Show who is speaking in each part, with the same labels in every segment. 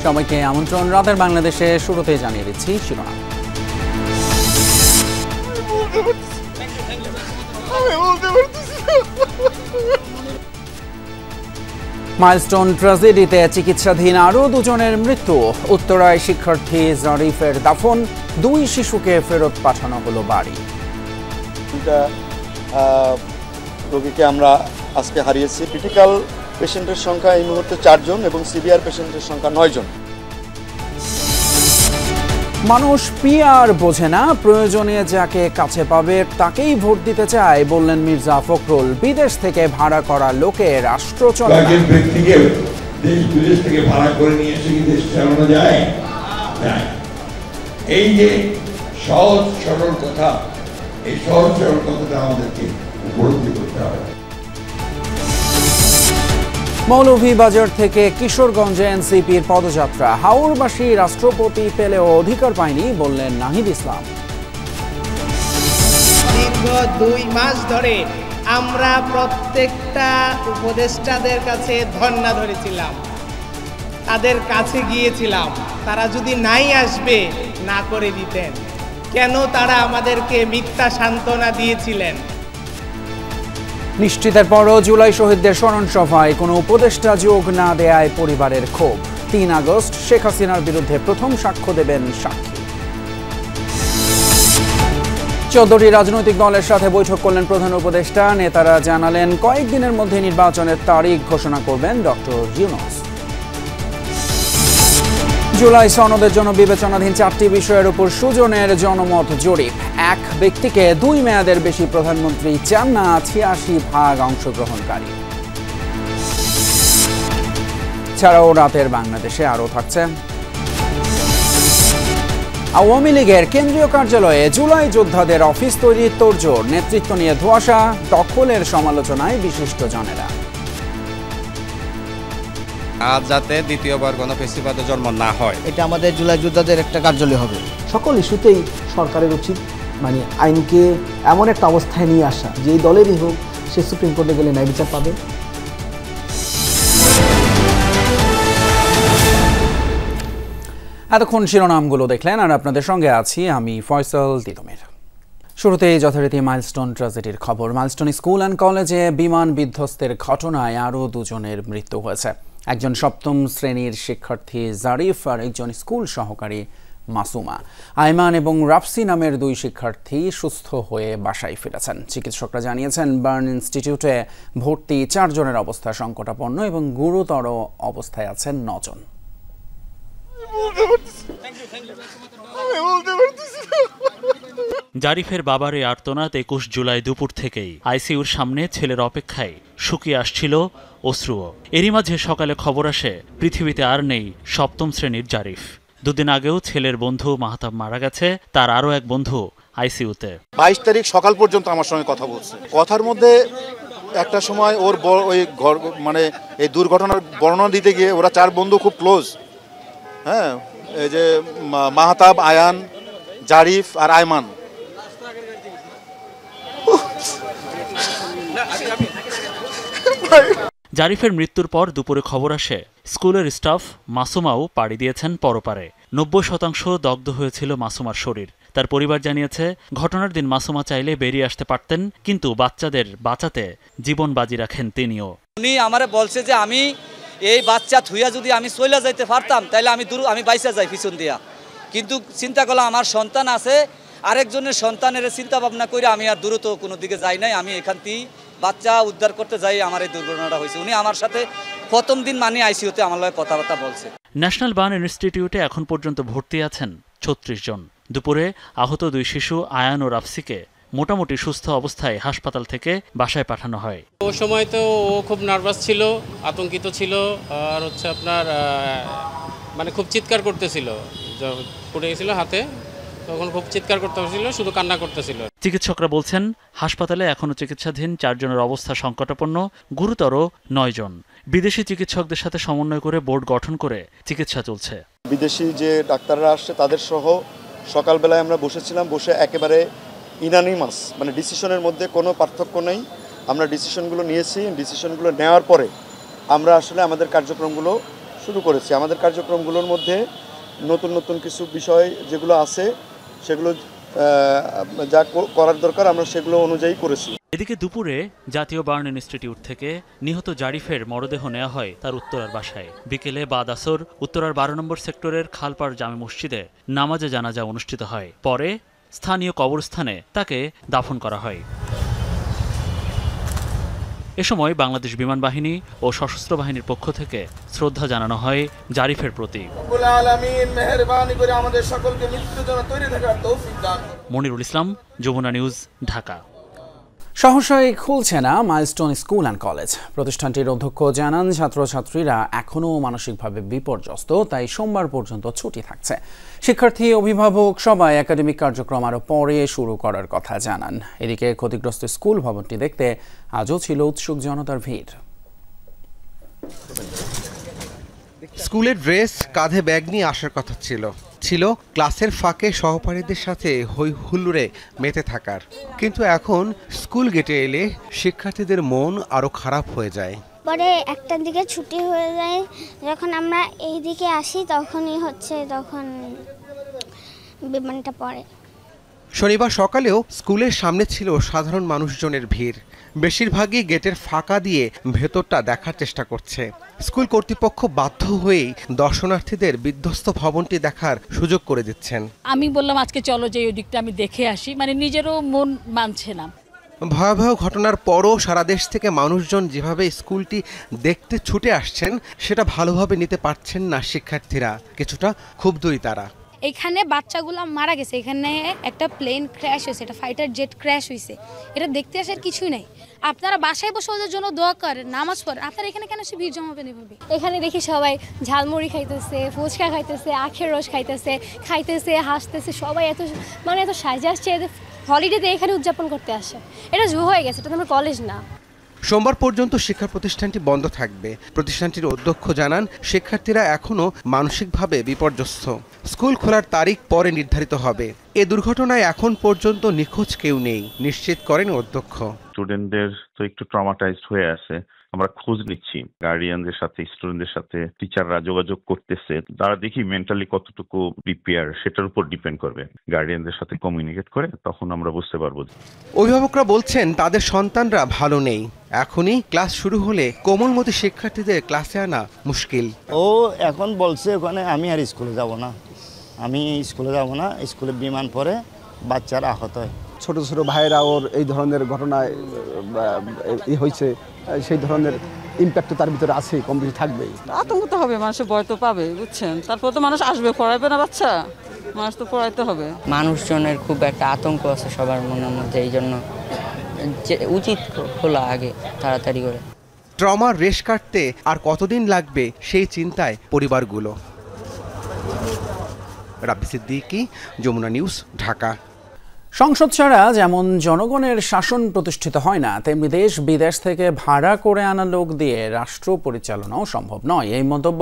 Speaker 1: সবাইকে আমন্ত্রণ। রাতের বাংলাদেশে শুরুতেই জানিয়ে দিচ্ছি শিরোনাম। মাইলস্টোন ট্র্যাজেডিতে চিকিৎসাধীন আরও দুজনের মৃত্যু। উত্তরায় শিক্ষার্থী জারিফের দাফন। 2 শিশুকে ফেরত পাঠানো হলো বাড়ি।
Speaker 2: রোগীকে আমরা আজকে হারিয়েছি। ক্রিটিক্যাল পেশেন্টের সংখ্যা এই মুহূর্তে 4 জন এবং সিভিয়ার পেশেন্টের সংখ্যা 9 জন।
Speaker 1: মানুষ পিআর বোঝে না, প্রয়োজনে যাকে কাছে পাবে তাকেই ভোট দিতে চায় বললেন মির্জা ফখরুল। বিদেশ থেকে ভাড়া করা লোকে রাষ্ট্র চলে না।
Speaker 3: দেশ বিদেশ থেকে ভাড়া করে নিয়ে এসে কি দেশ চালানো যায়? এই যে সহজ সরল কথা, এই সহজ সরল কথাটা আমাদেরকে উপলব্ধি করতে হবে।
Speaker 1: মৌলভীবাজার থেকে কিশোরগঞ্জে এনসিপির পদযাত্রা। হাওরবাসী রাষ্ট্রপতি পেলেও অধিকার পায়নি বললেন নাহিদ ইসলাম।
Speaker 4: দীর্ঘ 2 মাস ধরে আমরা প্রত্যেকটা উপদেষ্টাদের কাছে ধর্ণা ধরেছিলাম, তাদের কাছে গিয়েছিলাম, তারা যদি নাই আসবে না করে দিতেন। কেন তারা আমাদেরকে মিথ্যা সান্ত্বনা দিয়েছিলেন?
Speaker 1: নিশ্চিতের পরও জুলাই শহীদদের স্মরণ সভায় কোনো উপদেষ্টা যোগ না দেয়ায় পরিবারের ক্ষোভ। 3 আগস্ট শেখ হাসিনার বিরুদ্ধে প্রথম সাক্ষ্য দেবেন সাক্ষী। 14টি রাজনৈতিক দলের সাথে বৈঠক করলেন প্রধান উপদেষ্টা। নেতারা জানালেন কয়েকদিনের মধ্যে নির্বাচনের তারিখ ঘোষণা করবেন ডক্টর ইউনূস। জুলাই সনদের জন্য বিবেচনাধীন 4টি বিষয়ের উপর সুজনের জনমত জরিপ। 1 ব্যক্তিকে 2 মেয়াদের বেশি প্রধানমন্ত্রী চান না 86% অংশগ্রহণকারী। ছাড়াও রাতের বাংলাদেশে আরও থাকছে। আওয়ামী লীগের কেন্দ্রীয় কার্যালয়ে জুলাই যোদ্ধাদের অফিস তৈরির তোড়জোড়। নেতৃত্ব নিয়ে ধোঁয়াশা, দখলের সমালোচনায় বিশিষ্টজনেরা।
Speaker 5: আজ যাতে দ্বিতীয়বার কোনো ফেসিবাদে জন্ম না হয়,
Speaker 6: এটা আমাদের জুলাই যোদ্ধাদের একটা কার্যালয় হবে।
Speaker 7: সকল ইস্যুতেই সরকারের উচিত আইনকে এমন একটা অবস্থায় নিয়ে আসা, যেই দলেরই হোক সে সুপ্রিম কোর্টে গেলে ন্যায় বিচার পাবে।
Speaker 1: এতক্ষণ শিরোনামগুলো দেখলেন, আর আপনাদের সঙ্গে আছি আমি ফয়সাল তিতুমির। শুরুতেই যথারীতি মাইলস্টোন ট্র্যাজেডির খবর। মাইলস্টোন স্কুল অ্যান্ড কলেজে বিমান বিধ্বস্তের ঘটনায় আরও দুজনের মৃত্যু হয়েছে। একজন 7ম শ্রেণীর শিক্ষার্থী জারিফ আর একজন স্কুল সহকারী মাসুমা। আইমান এবং রাফসি নামের 2 শিক্ষার্থী সুস্থ হয়ে বাসায় ফিরেছেন। চিকিৎসকরা জানিয়েছেন বার্ন ইনস্টিটিউটে ভর্তি 4 জনের অবস্থা সংকটাপন্ন এবং গুরুতর অবস্থায় আছেন 9 জন।
Speaker 8: জারিফের বাবার এই আর্তনাদ 21 জুলাই দুপুর থেকেই আইসিইউর সামনে ছেলের অপেক্ষায় শুকিয়ে আসছিল অশ্রুও। এরই মাঝে সকালে খবর আসে পৃথিবীতে আর নেই 7ম শ্রেণীর জারিফ। 2 দিন আগেও ছেলের বন্ধু মাহতাব মারা গেছে, তার আরও এক বন্ধু আইসিইউতে।
Speaker 2: 22 তারিখ সকাল পর্যন্ত আমার সঙ্গে কথা বলছে। কথার মধ্যে একটা সময় ওর ওই ঘর এই দুর্ঘটনার বর্ণনা দিতে গিয়ে ওরা 4 বন্ধু খুব ক্লোজ, হ্যাঁ, এই যে মাহতাব, আয়ান, জারিফ আর আইমান।
Speaker 8: জারিফের মৃত্যুর পর দুপুরে খবর আসে স্কুলের স্টাফ মাসুমাও পাড়ি দিয়েছেন পরপারে। 90% দগ্ধ হয়েছিল মাসুমার শরীর। তার পরিবার জানিয়েছে ঘটনার দিন মাসুমা চাইলে বেরিয়ে আসতে পারতেন, কিন্তু বাচ্চাদের বাঁচাতে জীবন বাজি রাখেন তিনিও।
Speaker 9: উনি আমারে বলছে যে আমি এই বাচ্চা থুইয়া যদি আমি চলে যাইতে পারতাম তাহলে আমি বাইসা যাই পিছন দিয়া, কিন্তু চিন্তা করলাম আমার সন্তান আছে, আরেকজনের সন্তানের চিন্তা ভাবনা করে আমি আর দ্রুত কোনো দিকে যাই নাই। আমি এখান থেকে বাচ্চা উদ্ধার করতে যাই, আমার এই দুর্ঘটনাটা হয়েছে। উনি আমার সাথে 1ম দিন আইসিইউতে আমার লগে কথাবার্তা বলছে।
Speaker 8: ন্যাশনাল বার্ন ইনস্টিটিউটে এখন পর্যন্ত ভর্তি আছেন 36 জন। দুপুরে আহত 2 শিশু আয়ান ও রাফসিকে মোটামুটি সুস্থ অবস্থায় হাসপাতাল থেকে বাসায় পাঠানো হয়।
Speaker 10: ও সময় তো ও খুব নার্ভাস ছিল, আতঙ্কিত ছিল, আর আপনার খুব চিৎকার করতেছিল, পড়ে গেছিল হাতে, তখন খুব চিৎকার করতে হয়েছিল, শুধু কান্না করতেছিল।
Speaker 8: চিকিৎসকরা বলছেন হাসপাতালে এখনও চিকিৎসাধীন 4 জনের অবস্থা সংকটাপন্ন, গুরুতর 9 জন। বিদেশি চিকিৎসকদের সাথে সমন্বয় করে বোর্ড গঠন করে চিকিৎসা চলছে।
Speaker 2: বিদেশি যে ডাক্তাররা আসছে তাদের সহ সকালবেলায় আমরা বসেছিলাম, বসে একেবারে ইনানিমাস ডিসিশনের মধ্যে কোনো পার্থক্য নেই। আমরা ডিসিশনগুলো নিয়েছি, ডিসিশনগুলো নেওয়ার পরে আমরা আসলে আমাদের কার্যক্রমগুলো
Speaker 11: শুরু করেছি। আমাদের কার্যক্রমগুলোর মধ্যে নতুন নতুন কিছু বিষয় যেগুলো আছে সেগুলো যা করার দরকার আমরা সেগুলো অনুযায়ী করেছি।
Speaker 8: এদিকে দুপুরে জাতীয় বার্ন ইনস্টিটিউট থেকে নিহত জারিফের মরদেহ নেওয়া হয় তার উত্তরার বাসায়। বিকেলে বাদ আসর উত্তরার 12 নম্বর সেক্টরের খালপাড় জামে মসজিদে নামাজে জানাজা অনুষ্ঠিত হয়। পরে স্থানীয় কবরস্থানে তাকে দাফন করা হয়। এ সময় বাংলাদেশ বিমান বাহিনী ও সশস্ত্র বাহিনীর পক্ষ থেকে শ্রদ্ধা জানানো হয় জারিফের প্রতি। মনিরুল ইসলাম, যমুনা নিউজ, ঢাকা।
Speaker 1: সহসাই খুলছে না মাইলস্টোন স্কুল অ্যান্ড কলেজ। প্রতিষ্ঠানটির অধ্যক্ষ জানান, ছাত্রছাত্রীরা এখনও মানসিকভাবে বিপর্যস্ত, তাই সোমবার পর্যন্ত ছুটি থাকছে। শিক্ষার্থী, অভিভাবক সবাই একাডেমিক কার্যক্রম আরও পরে শুরু করার কথা জানান। এদিকে ক্ষতিগ্রস্ত স্কুল ভবনটি দেখতে আজও ছিল উৎসুক জনতার ভিড়।
Speaker 12: স্কুলের ড্রেস, কাঁধে ব্যাগ নিয়ে আসার কথা ছিল ক্লাসের ফাঁকে সহপাঠীদের সাথে হই হুল্লোড়ে মেতে থাকার। কিন্তু এখন স্কুল গেটে এলে শিক্ষার্থীদের মন আরো খারাপ হয়ে যায়।
Speaker 13: পরে একটার দিকে ছুটি হয়ে যায়, যখন আমরা এই দিকে আসি তখন বিমানটা পড়ে।
Speaker 12: শনিবার সকালেও স্কুলের সামনে ছিল সাধারণ মানুষজনের ভিড়। বেশিরভাগই গেটের ফাঁকা দিয়ে ভেতরটা দেখার চেষ্টা করছে। স্কুল কর্তৃপক্ষ বাধ্য হয়েই দর্শনার্থীদের বিধ্বস্ত ভবনটি দেখার সুযোগ করে দিচ্ছেন।
Speaker 14: আমি বললাম আজকে চলো যে ওই দিকটা আমি দেখে আসি, নিজেরও মন মানছে না।
Speaker 12: ভয়াবহ ঘটনার পরও সারা দেশ থেকে মানুষজন যেভাবে স্কুলটি দেখতে ছুটে আসছেন সেটা ভালোভাবে নিতে পারছেন না শিক্ষার্থীরা। কিছুটা ক্ষুব্ধই তারা।
Speaker 15: এখানে বাচ্চাগুলো মারা গেছে, এখানে একটা প্লেন ক্র্যাশ হয়েছে, একটা ফাইটার জেট ক্র্যাশ হয়েছে, এটা দেখতে আসার কিছুই নাই। আপনারা বাসায় বসে ওদের জন্য দোয়া করেন, নামাজ পড়েন, আপনারা এখানে কেন ভিড় জমাবেন এভাবে?
Speaker 16: এখানে দেখি সবাই ঝালমুড়ি খাইতেছে, ফুচকা খাইতেছে, আখের রস খাইতেছে, হাসতেছে, সবাই এত সাজে আসছে, হলিডেতে এখানে উদযাপন করতে আসে। এটা জু হয়ে গেছে, এটা তো আমার কলেজ না।
Speaker 12: সোমবার পর্যন্ত শিক্ষা প্রতিষ্ঠানটি বন্ধ থাকবে। প্রতিষ্ঠানটির অধ্যক্ষ জানান, শিক্ষার্থীরা এখনও মানসিকভাবে বিপর্যস্ত। স্কুল খোলার তারিখ পরে নির্ধারিত হবে। এ দুর্ঘটনায় এখন পর্যন্ত নিখোঁজ কেউ নেই, নিশ্চিত করেন অধ্যক্ষ।
Speaker 17: স্টুডেন্টদের তো একটু ট্রমাটাইজড হয়ে আছে, আমরা খোঁজ নিচ্ছি, গার্ডিয়ানদের সাথে, স্টুডেন্টদের সাথে টিচাররা যোগাযোগ করতেছে। তারা দেখি মেন্টালি কতটুকু প্রিপেয়ার সেটার উপর ডিপেন্ড করবে। গার্ডিয়ানদের সাথে কমিউনিকেট করে তখন আমরা বুঝতে পারবো।
Speaker 12: অভিভাবকরা বলছেন তাদের সন্তানরা ভালো নেই। এখনই ক্লাস শুরু হলে কোমলমতি শিক্ষার্থীদের ক্লাসে আনা মুশকিল।
Speaker 6: ও এখন বলছে ওখানে আমি আর স্কুলে যাব না, স্কুলে বিমান পরে বাচ্চারা আহত হয়।
Speaker 7: ছোট ছোট ভাইয়েরা ওর এই ধরনের ঘটনায় হয়েছে, সেই ধরনের ইম্প্যাক্ট তার ভিতরে আছে, কম বেশি থাকবেই।
Speaker 18: আতঙ্ক তো হবে, মানুষের ভয় তো পাবে, বুঝছেন। তারপর তো মানুষ আসবে, পড়াইবে না বাচ্চা, মানুষ তো পড়াইতে হবে।
Speaker 19: মানুষজনের খুব একটা আতঙ্ক আছে সবার মনের মধ্যে, এই জন্য উচিত খোলা আগে তাড়াতাড়ি করে।
Speaker 12: ট্রমার রেশ কাটতে আর কতদিন লাগবে সেই চিন্তায় পরিবারগুলো। রাব্বি সিদ্দিকী, যমুনা নিউজ, ঢাকা।
Speaker 1: সংসদ ছাড়া যেমন জনগণের শাসন প্রতিষ্ঠিত হয় না, তেমনি দেশ বিদেশ থেকে ভাড়া করে আনা লোক দিয়ে রাষ্ট্র পরিচালনাও সম্ভব নয়। এই মন্তব্য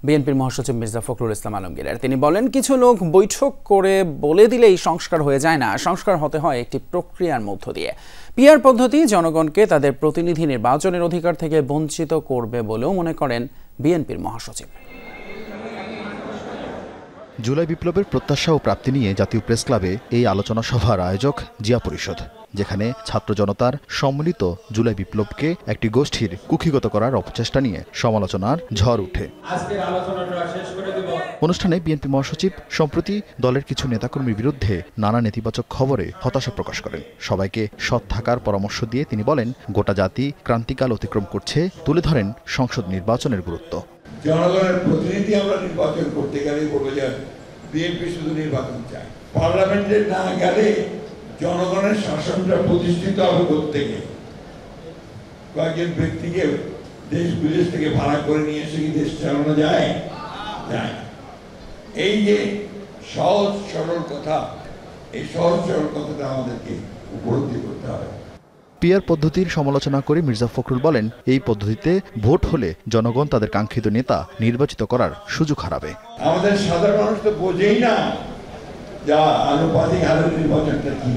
Speaker 1: বিএনপির মহাসচিব মির্জা ফখরুল ইসলাম আলমগীরের। তিনি বলেন, কিছু লোক বৈঠক করে বলে দিলেই সংস্কার হয়ে যায় না, সংস্কার হতে হয় একটি প্রক্রিয়ার মধ্য দিয়ে। পিআর পদ্ধতি জনগণকে তাদের প্রতিনিধি নির্বাচনের অধিকার থেকে বঞ্চিত করবে বলেও মনে করেন বিএনপির মহাসচিব।
Speaker 20: জুলাই বিপ্লবের প্রত্যাশা ও প্রাপ্তি নিয়ে জাতীয় প্রেস ক্লাবে এই আলোচনা সভার আয়োজক জিয়া পরিষদ, যেখানে ছাত্র জনতার সম্মিলিত জুলাই বিপ্লবকে একটি গোষ্ঠীর কুক্ষিগত করার অপচেষ্টা নিয়ে সমালোচনার ঝড় ওঠে। অনুষ্ঠানে বিএনপি মহাসচিব সম্প্রতি দলের কিছু নেতাকর্মীর বিরুদ্ধে নানা নেতিবাচক খবরে হতাশা প্রকাশ করেন। সবাইকে সৎ থাকার পরামর্শ দিয়ে তিনি বলেন, গোটা জাতি ক্রান্তিকাল অতিক্রম করছে, তুলে ধরেন সংসদ নির্বাচনের গুরুত্ব।
Speaker 3: জনগণের প্রতিনিধি আমরা নির্বাচন করতে গেলে বলবো যে বিএনপি শুধু নির্বাচন চায়, পার্লামেন্টে না গেলে জনগণের শাসনটা প্রতিষ্ঠিত হবে করতে গেলে কয়েকজন ব্যক্তিকে দেশ বিদেশ থেকে ভাড়া করে নিয়ে এসে কি দেশ চালানো যায়? যায় না। এই যে সহজ সরল কথা, এই সহজ সরল কথাটা আমাদেরকে উপলব্ধি করতে হবে।
Speaker 20: পিআর পদ্ধতির সমালোচনা করে মির্জা ফখরুল বলেন, এই পদ্ধতিতে ভোট হলে জনগণ তাদের কাঙ্ক্ষিত নেতা নির্বাচিত করার সুযোগ হারাবে।
Speaker 3: আমাদের সাধারণ মানুষ তো বোঝেই না যা আনুপাতিক হারের নির্বাচনটা কি।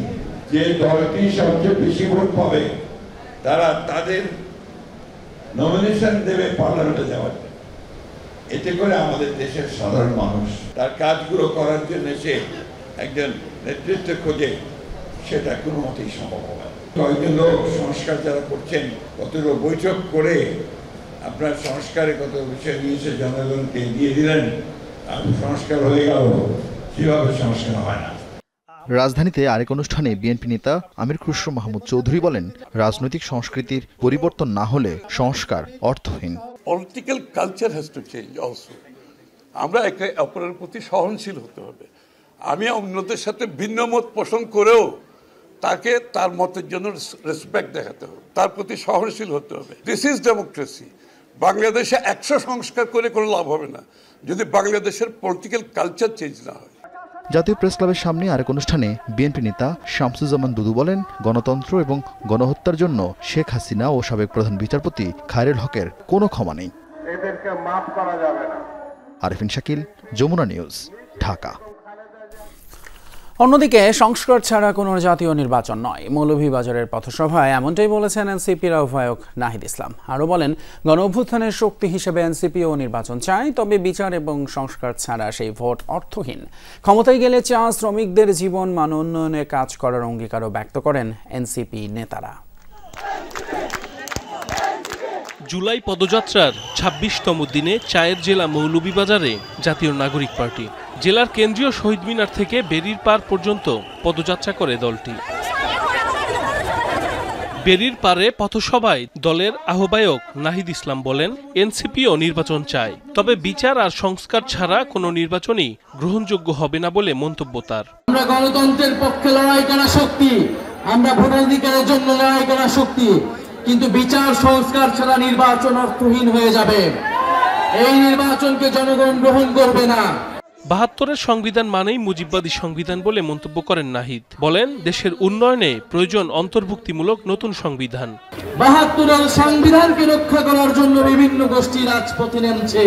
Speaker 3: যে দলটি সবচেয়ে বেশি ভোট পাবে তারা তাদের নমিনেশন দেবে পার্লামেন্টে যাওয়ার। এতে করে আমাদের দেশের সাধারণ মানুষ তার কাজগুলো করার জন্য সে একজন নেতৃত্ব খোঁজে, সেটা কোনো মতেই সম্ভব হবে না। কয়েকজন লোক সংস্কার যারা করছেন, কতগুলো বৈঠক করে আপনার সংস্কারে কত বিষয় নিয়েছে, জনগণকে দিয়ে দিলেন, আর সংস্কার হয়ে গেল। কিভাবে সংস্কার হয় না?
Speaker 20: রাজধানীতে আরেক অনুষ্ঠানে বিএনপি নেতা আমির খুসরো মাহমুদ চৌধুরী বলেন, রাজনৈতিক সংস্কৃতির পরিবর্তন না হলে সংস্কার অর্থহীন।
Speaker 21: Political culture has to change also. আমরা একে অপরের প্রতি সহনশীল হতে হবে। আমি অন্যদের সাথে ভিন্ন মত পোষণ করেও তাকে তার মতের জন্য রেসপেক্ট দেখাতে হবে, তার প্রতি সহনশীল হতে হবে। This is democracy. বাংলাদেশে 100 সংস্কার করে কোনো লাভ হবে না যদি বাংলাদেশের পলিটিক্যাল কালচার চেঞ্জ না হয়।
Speaker 20: জাতীয় প্রেস ক্লাবের সামনে আরেক অনুষ্ঠানে বিএনপি নেতা শামসুজ্জামান দুদু বলেন, গণতন্ত্র এবং গণহত্যার জন্য শেখ হাসিনা ও সাবেক প্রধান বিচারপতি খায়রুল হকের কোনো ক্ষমা নেই।
Speaker 22: এদেরকে মাফ করা যাবে না।
Speaker 20: আরেফিন শাকিল, যমুনা নিউজ, ঢাকা।
Speaker 1: অন্যদিকে সংস্কার ছাড়া কোনো জাতীয় নির্বাচন নয়, মৌলভীবাজারের পথসভায় এমনটাই বলেছেন এনসিপির আহ্বায়ক নাহিদ ইসলাম। আরও বলেন, গণ অভ্যুত্থানের শক্তি হিসেবে এনসিপিও নির্বাচন চায়, তবে বিচার এবং সংস্কার ছাড়া সেই ভোট অর্থহীন। ক্ষমতায় গেলে চা শ্রমিকদের জীবন মান উন্নয়নে কাজ করার অঙ্গীকারও ব্যক্ত করেন এনসিপি নেতারা।
Speaker 23: জুলাই পদযাত্রার ২৬তম দিনে চায়ের জেলা মৌলভীবাজারে জাতীয় নাগরিক পার্টি জেলার কেন্দ্রীয় শহীদ মিনার থেকে বেরির পার পর্যন্ত পদযাত্রা করে দলটি। বেরির পারে পথসভায় দলের আহ্বায়ক নাহিদ ইসলাম বলেন, এনসিপিও নির্বাচন চায়, তবে বিচার আর সংস্কার ছাড়া কোনো নির্বাচনই গ্রহণযোগ্য হবে না বলে মন্তব্য তার।
Speaker 24: আমরা গণতন্ত্রের পক্ষে লড়াই করা শক্তি, আমরা ভোটাধিকারের জন্য লড়াই করা শক্তি, কিন্তু বিচার সংস্কার ছাড়া নির্বাচন অর্থহীন হয়ে যাবে। এই নির্বাচনকে জনগণ গ্রহণ করবে না।
Speaker 23: ৭২-এর সংবিধান মানেই মুজিববাদী সংবিধান বলে মন্তব্য করেন নাহিদ। বলেন, দেশের উন্নয়নে প্রয়োজন অন্তর্ভুক্তিমূলক নতুন সংবিধান।
Speaker 24: ৭২-এর সংবিধানকে রক্ষা করার জন্য বিভিন্ন গোষ্ঠী রাজপথে নেমেছে।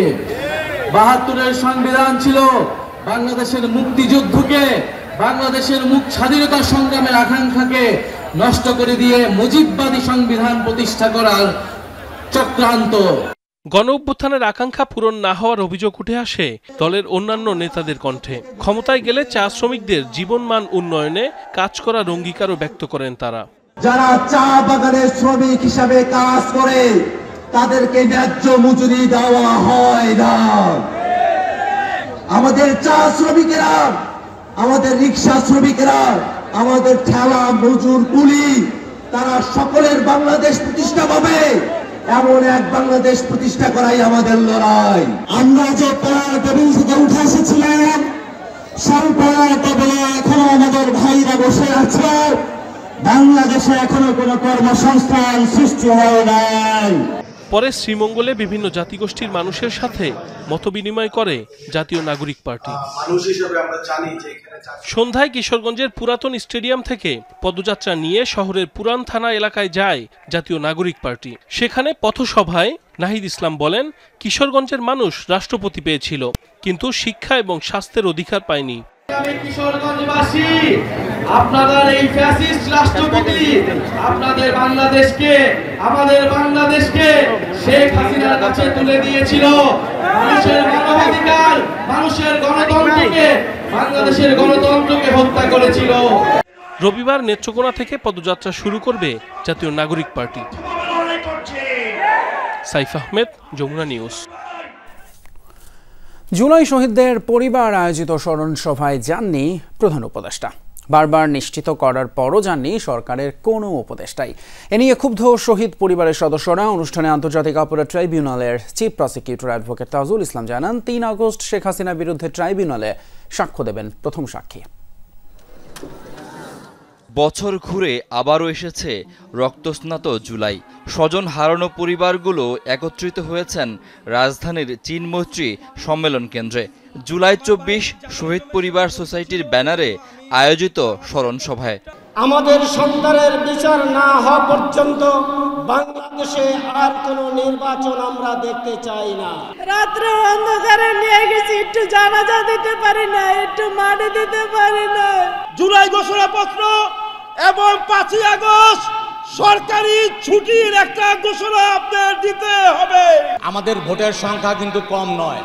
Speaker 24: ৭২-এর সংবিধান ছিল বাংলাদেশের মুক্তিযুদ্ধকে, বাংলাদেশের স্বাধীনতা সংগ্রামের আকাঙ্ক্ষাকে নষ্ট করে দিয়ে মুজিববাদী সংবিধান প্রতিষ্ঠা করার চক্রান্ত।
Speaker 23: গণ অভ্যুত্থানের আকাঙ্ক্ষা পূরণ না হওয়ার অভিযোগ উঠে আসে দলের অন্যান্য নেতাদের কণ্ঠে। ক্ষমতায় গেলে চা শ্রমিকদের জীবনমান উন্নয়নে কাজ করার অঙ্গীকারও ব্যক্ত করেন তারা।
Speaker 24: যারা চা বাগানের শ্রমিক হিসাবে কাজ করে তাদেরকে ন্যায্য মজুরি দেওয়া হয় না। আমাদের চা শ্রমিকেরা, আমাদের রিক্সা শ্রমিকেরা, আমাদের ঠেলা মজুর কুলি, তারা সকলের বাংলাদেশ প্রতিষ্ঠা পাবে, এমন এক বাংলাদেশ প্রতিষ্ঠা করাই আমাদের লড়াই। আমরা যে পড়ার টেবিল থেকে উঠে এসেছিলাম, সেই পড়ার টেবিলে এখনো আমাদের ভাইরা বসে আছে। বাংলাদেশে এখনো কোনো কর্মসংস্থান সৃষ্টি হয় নাই।
Speaker 23: পরে শ্রীমঙ্গলে বিভিন্ন জাতিগোষ্ঠীর মানুষের সাথে মতবিনিময় করে জাতীয় নাগরিক পার্টি। সন্ধ্যায় কিশোরগঞ্জের পুরাতন স্টেডিয়াম থেকে পদযাত্রা নিয়ে শহরের পুরান থানা এলাকায় যায় জাতীয় নাগরিক পার্টি। সেখানে পথসভায় নাহিদ ইসলাম বলেন, কিশোরগঞ্জের মানুষ রাষ্ট্রপতি পেয়েছিল, কিন্তু শিক্ষা এবং স্বাস্থ্যের অধিকার পায়নি।
Speaker 24: কিশোরগঞ্জবাসী, আপনাদের এই ফ্যাসিস্ট রাষ্ট্রপতি আপনাদের বাংলাদেশকে, আমাদের বাংলাদেশকে শেখ হাসিনার কাছে তুলে দিয়েছিল। মানুষের মানবাধিকার, মানুষের গণতন্ত্রকে, বাংলাদেশের গণতন্ত্রকে হত্যা করেছিল।
Speaker 23: রবিবার নেত্রকোনা থেকে পদযাত্রা শুরু করবে জাতীয় নাগরিক পার্টি। সাইফ আহমেদ, যমুনা নিউজ।
Speaker 1: জুলাই শহীদদের পরিবার আয়োজিত স্মরণ সভায় যাননি প্রধান উপদেষ্টা। বারবার নিশ্চিত করার পরও যাননি সরকারের কোনো উপদেষ্টাই। এ নিয়ে ক্ষুব্ধ শহীদ পরিবারের সদস্যরা অনুষ্ঠানে আন্তর্জাতিক অপরাধ ট্রাইব্যুনালের chief prosecutor advocate Tajul Islam জানান, ৩ আগস্ট শেখ হাসিনার বিরুদ্ধে ট্রাইব্যুনালে সাক্ষ্য দেবেন প্রথম সাক্ষী।
Speaker 25: বছর ঘুরে আবারও এসেছে রক্তস্নাত জুলাই। স্বজন হারানো পরিবারগুলো একত্রিত হয়েছেন রাজধানীর চীনমৈত্রী সম্মেলন কেন্দ্রে। জুলাই ২৪ শহীদ পরিবার সোসাইটির ব্যানারে আয়োজিত স্মরণ সভায়
Speaker 24: আমাদের সন্তানের বিচার না হওয়া পর্যন্ত বাংলাদেশে আর কোনো নির্বাচন আমরা দেখতে চাই না।
Speaker 26: রাত্রে অন্ধকারে নিয়ে গেছি, একটু জানাজা দিতে পারি না, একটু মাটি দিতে পারি না।
Speaker 24: জুলাই ঘোষণাপত্র এবং ৫ই আগস্ট
Speaker 2: সরকারি ছুটির একটা ঘোষণা আপনাদের দিতে হবে।
Speaker 4: আমাদের ভোটের সংখ্যা কিন্তু কম নয়,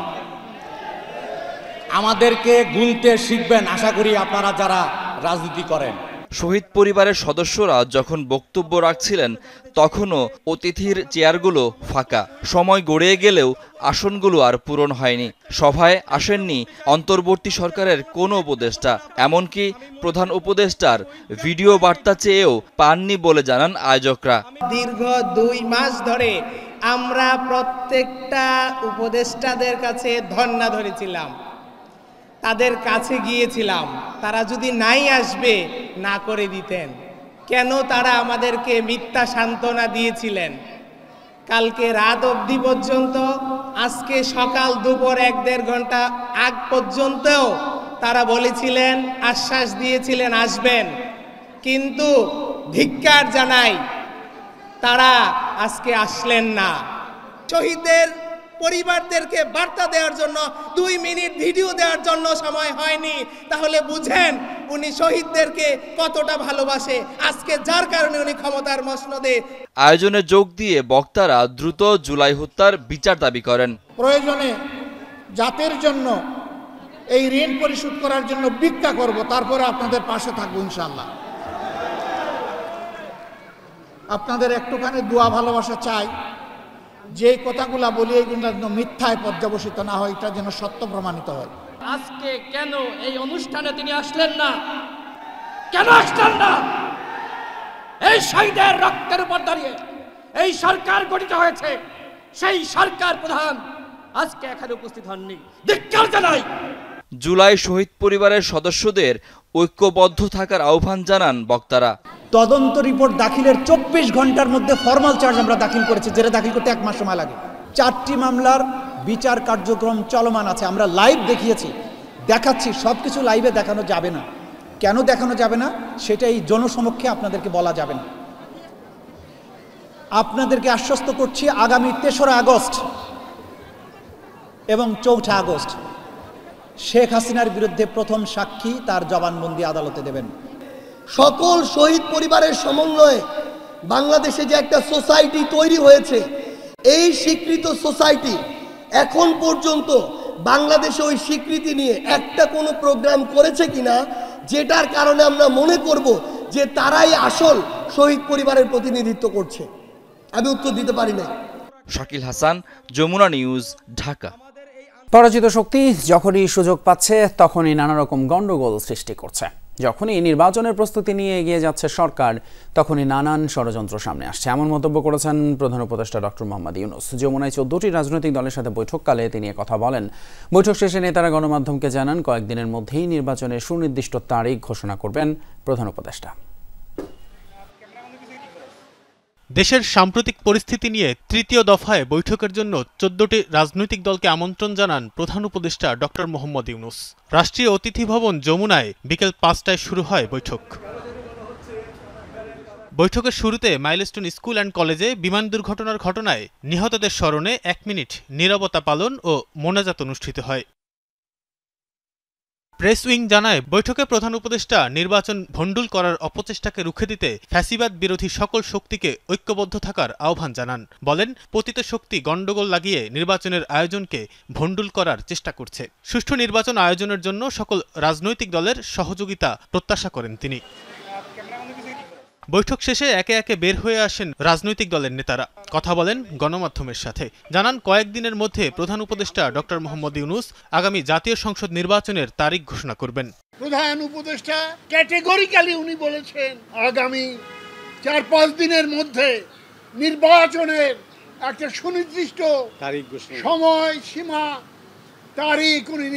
Speaker 4: আমাদেরকে গুনতে শিখবেন আশা করি আপনারা যারা রাজনীতি করেন।
Speaker 25: শহীদ পরিবারের সদস্যরা যখন বক্তব্য রাখছিলেন তখনও অতিথির চেয়ারগুলো ফাঁকা। সময় গড়িয়ে গেলেও আসনগুলো আর পূরণ হয়নি। সভায় আসেননি অন্তর্বর্তী সরকারের কোনো উপদেষ্টা, এমনকি প্রধান উপদেষ্টার ভিডিও বার্তা চেয়েও পাননি বলে জানান আয়োজকরা।
Speaker 5: দীর্ঘ 2 মাস ধরে আমরা প্রত্যেকটা উপদেষ্টাদের কাছে ধর্ণা ধরেছিলাম, তাদের কাছে গিয়েছিলাম, তারা যদি নাই আসবে না করে দিতেন। কেন তারা আমাদেরকে মিথ্যা সান্ত্বনা দিয়েছিলেন? কালকে রাত অবধি পর্যন্ত, আজকে সকাল দুপুর 1-1.5 ঘন্টা আগ পর্যন্তও তারা বলেছিলেন, আশ্বাস দিয়েছিলেন আসবেন, কিন্তু ধিক্কার জানাই তারা আজকে আসলেন না। শহীদদের পরিবারদেরকে বার্তা দেওয়ার জন্য 2 মিনিট ভিডিও দেওয়ার জন্য সময় হয়নি, তাহলে বুঝেন উনি শহীদদেরকে কতটা ভালোবাসে। আজকে যার কারণে উনি ক্ষমতার মসনদে।
Speaker 25: আয়োজনে যোগ দিয়ে বক্তারা দ্রুত জুলাই হত্যার বিচার দাবি করেন।
Speaker 9: প্রয়োজনে জাতির জন্য এই ঋণ পরিশোধ করার জন্য ভিক্ষা করব, তারপরে আপনাদের পাশে থাকবো ইনশাআল্লাহ। আপনাদের একটুখানি দোয়া ভালোবাসা চাই, যে কথাগুলা বলি এইগুলো যেন মিথ্যায় পর্যবসিত না হয়, এটা যেন সত্য প্রমাণিত হয়।
Speaker 2: আজকে কেন এই অনুষ্ঠানে তিনি আসলেন না? কেন আসলেন না? এই শহীদের রক্তের উপর দাঁড়িয়ে এই সরকার গঠিত হয়েছে, সেই সরকার প্রধান আজকে এখানে উপস্থিত হননি, ধিক্কার জানাই।
Speaker 25: জুলাই শহীদ পরিবারের সদস্যদের ঐক্যবদ্ধ থাকার আহ্বান জানান বক্তারা।
Speaker 10: তদন্ত রিপোর্ট দাখিলের 24 ঘন্টার মধ্যে ফরমাল চার্জ আমরা দাখিল করেছি, যেটা দাখিল করতে 1 মাস সময় লাগে। 4টি মামলার বিচার কার্যক্রম চলমান আছে, আমরা লাইভ দেখিয়েছি, দেখাচ্ছি। সব কিছু লাইভে দেখানো যাবে না। কেন দেখানো যাবে না সেটা এই জনসমক্ষে আপনাদেরকে বলা যাবে না। আপনাদেরকে আশ্বস্ত করছি, আগামী 3রা আগস্ট এবং 4ঠা আগস্ট শেখ হাসিনার বিরুদ্ধে প্রথম সাক্ষী তার জবানবন্দি আদালতে দেবেন।
Speaker 24: সকল শহীদ পরিবারের সমন্বয়ে বাংলাদেশে যে একটা সোসাইটি তৈরি হয়েছে, এই স্বীকৃত সোসাইটি এখন পর্যন্ত বাংলাদেশে ওই স্বীকৃতি নিয়ে একটা কোনো প্রোগ্রাম করেছে কিনা, যেটার কারণে আমরা মনে করব যে তারাই আসল শহীদ পরিবারের প্রতিনিধিত্ব করছে। আমি উত্তর দিতে পারি না।
Speaker 25: শাকিল হাসান, যমুনা নিউজ, ঢাকা।
Speaker 1: পরাজিত শক্তি যখনই সুযোগ পাচ্ছে তখনই নানা রকম গন্ডগোল সৃষ্টি করছে। যখনই নির্বাচনের প্রস্তুতি নিয়ে এগিয়ে যাচ্ছে সরকার, তখনই নানান ষড়যন্ত্র সামনে আসছে, এমন মন্তব্য করেছেন প্রধান উপদেষ্টা ডক্টর মোহাম্মদ ইউনূস। যমুনায় 14টি রাজনৈতিক দলের সাথে বৈঠককালে তিনি কথা বলেন। বৈঠক শেষে নেতারা গণমাধ্যমকে জানান, কয়েকদিনের মধ্যেই নির্বাচনের সুনির্দিষ্ট তারিখ ঘোষণা করবেন প্রধান উপদেষ্টা।
Speaker 11: দেশের সাম্প্রতিক পরিস্থিতি নিয়ে তৃতীয় দফায় বৈঠকের জন্য 14টি রাজনৈতিক দলকে আমন্ত্রণ জানান প্রধান উপদেষ্টা ডক্টর মোহাম্মদ ইউনূস। রাষ্ট্রীয় অতিথি ভবন যমুনায় বিকেল 5টায় শুরু হয় বৈঠক। বৈঠকের শুরুতে মাইলস্টোন স্কুল অ্যান্ড কলেজে বিমান দুর্ঘটনার ঘটনায় নিহতদের স্মরণে 1 মিনিট নীরবতা পালন ও মোনাজাত অনুষ্ঠিত হয়। প্রেস উইং জানায়, বৈঠকে প্রধান উপদেষ্টা নির্বাচন ভণ্ডুল করার অপচেষ্টাকে রুখে দিতে ফ্যাসিবাদ বিরোধী সকল শক্তিকে ঐক্যবদ্ধ থাকার আহ্বান জানান। বলেন, পতিত শক্তি গণ্ডগোল লাগিয়ে নির্বাচনের আয়োজনকে ভণ্ডুল করার চেষ্টা করছে। সুষ্ঠু নির্বাচন আয়োজনের জন্য সকল রাজনৈতিক দলের সহযোগিতা প্রত্যাশা করেন তিনি। বৈঠক শেষে একে একে বের হয়ে আসেন রাজনৈতিক দলের নেতারা, কথা বলেন গণমাধ্যমের সাথে। জানান, কয়েকদিনের মধ্যে প্রধান উপদেষ্টা ডক্টর মোহাম্মদ ইউনূস আগামী জাতীয় সংসদ নির্বাচনের তারিখ ঘোষণা করবেন।
Speaker 9: প্রধান উপদেষ্টা ক্যাটেগরিক্যালি উনি বলেছেন, আগামী 4-5 দিনের মধ্যে নির্বাচনের একটা সুনির্দিষ্ট তারিখ সময় সীমা তারিখ উনি